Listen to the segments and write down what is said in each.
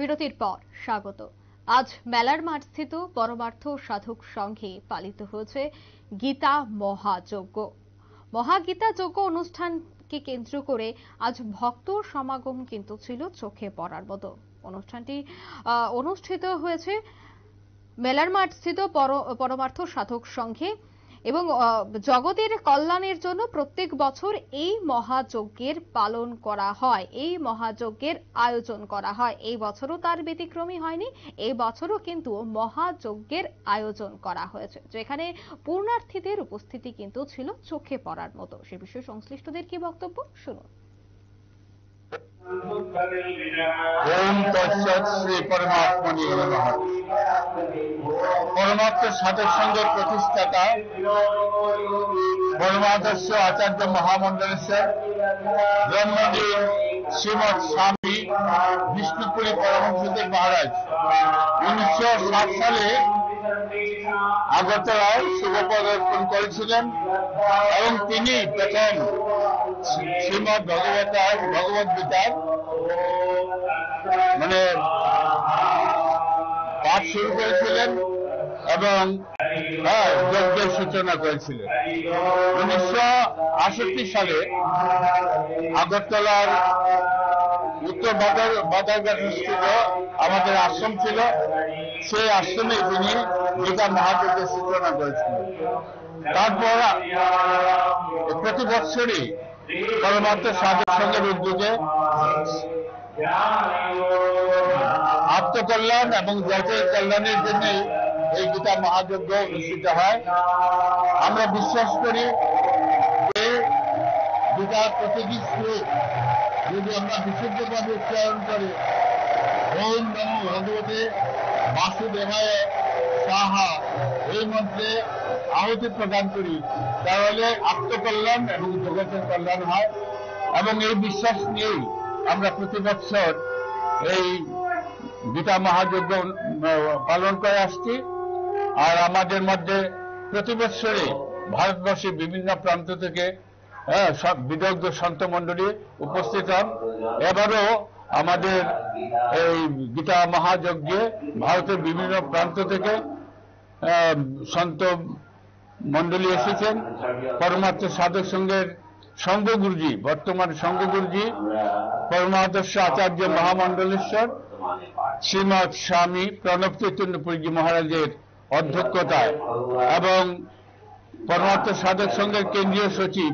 বিরতির পর স্বাগত। আজ মেলার মাঠস্থিত পরমার্থ সাধক সংঘে পালিত হয়েছে গীতা মহাযজ্ঞ। মহাগীতা যজ্ঞ অনুষ্ঠানকে কেন্দ্র করে আজ ভক্ত সমাগম কিন্তু ছিল চোখে পড়ার মতো। অনুষ্ঠানটি অনুষ্ঠিত হয়েছে মেলার মাঠস্থিত পরমার্থ সাধক সংঘে এবং জগতের কল্যাণের জন্য প্রত্যেক বছর এই মহাযজ্ঞের পালন করা হয়, এই মহাযজ্ঞের আয়োজন করা হয়। এই বছরও তার ব্যতিক্রমী হয়নি, এই বছরও কিন্তু মহাযজ্ঞের আয়োজন করা হয়েছে, যেখানে পূর্ণার্থীদের উপস্থিতি কিন্তু ছিল চোখে পড়ার মতো। সে বিষয়ে সংশ্লিষ্টদের কি বক্তব্য শুনুন। ওম তৎসৎ শ্রী পরমাত্মনে নমঃ। পরমার্থ সাধক সংঘের প্রতিষ্ঠাতা পরমাদর্শ আচার্য মহামন্ডলেশ্বর ব্রহ্মদেব শ্রীমৎ স্বামী বিষ্ণুপুরী পরমহংসদেব মহারাজ 1907 সালে আগরতলায় শুভ পদার্পণ করেছিলেন এবং তিনি প্রথম শ্রীমৎ ভগবত গীতার পাঠ শুরু করেছিলেন এবং যজ্ঞের সূচনা করেছিলেন। 1968 সালে আগরতলার উত্তর বাদারঘাটস্থিত আমাদের আশ্রম ছিল, সেই আশ্রমে তিনি গীতা মহাযজ্ঞের সূচনা করেছিলেন। তারপর প্রতি বছরই পরমার্থ সাধক সংঘের উদ্যোগে আত্মকল্যাণ এবং জাতীয় কল্যাণের জন্য এই গীতা মহাযজ্ঞ অনুষ্ঠিত হয়। আমরা বিশ্বাস করি যে গীতার প্রতিটি শ্লোক যদি আমরা বিশুদ্ধভাবে উচ্চারণ করে ওম নমো ভগবতে বাসুদেবায় সাহা এই মন্ত্রে আহুতি প্রদান করি, তাহলে আত্মকল্যাণ এবং জগতের কল্যাণ হয়। এবং এই বিশ্বাস নিয়েই আমরা প্রতি বছর এই গীতা মহাযজ্ঞ পালন করে আসছি। আর আমাদের মধ্যে প্রতি বছরে ভারতবর্ষের বিভিন্ন প্রান্ত থেকে সব বিদগ্ধ সন্ত মণ্ডলী উপস্থিত হন। এবারও আমাদের এই গীতা মহাযজ্ঞে ভারতের বিভিন্ন প্রান্ত থেকে সন্ত মণ্ডলী এসেছেন। পরমার্থ সাধক সংঘের সংঘগুরুজি, বর্তমান সংঘগুরুজি পরমাদর্শ আচার্য মহামন্ডলেশ্বর শ্রীমৎ স্বামী প্রণব চৈতন্যপুরীজি মহারাজের অধ্যক্ষতায় এবং পরমার্থ সাধক সংঘের কেন্দ্রীয় সচিব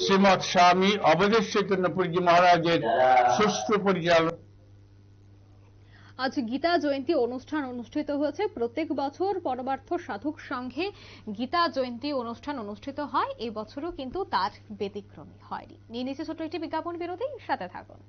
শ্রীমৎ স্বামী অবধেশ চৈতন্যপুরীজি মহারাজের সুষ্ঠু পরিচালনা। আজ গীতা জয়ন্তী অনুষ্ঠান অনুষ্ঠিত হয়েছে। প্রত্যেক বছর পরমার্থ সাধক সংঘে গীতা জয়ন্তী অনুষ্ঠান অনুষ্ঠিত হয়, এই বছরও কিন্তু তার ব্যতিক্রমী হয়নি। নিয়ে নিচ্ছে ছোট্ট একটি বিজ্ঞাপন বিরতি, সাথে থাকুন।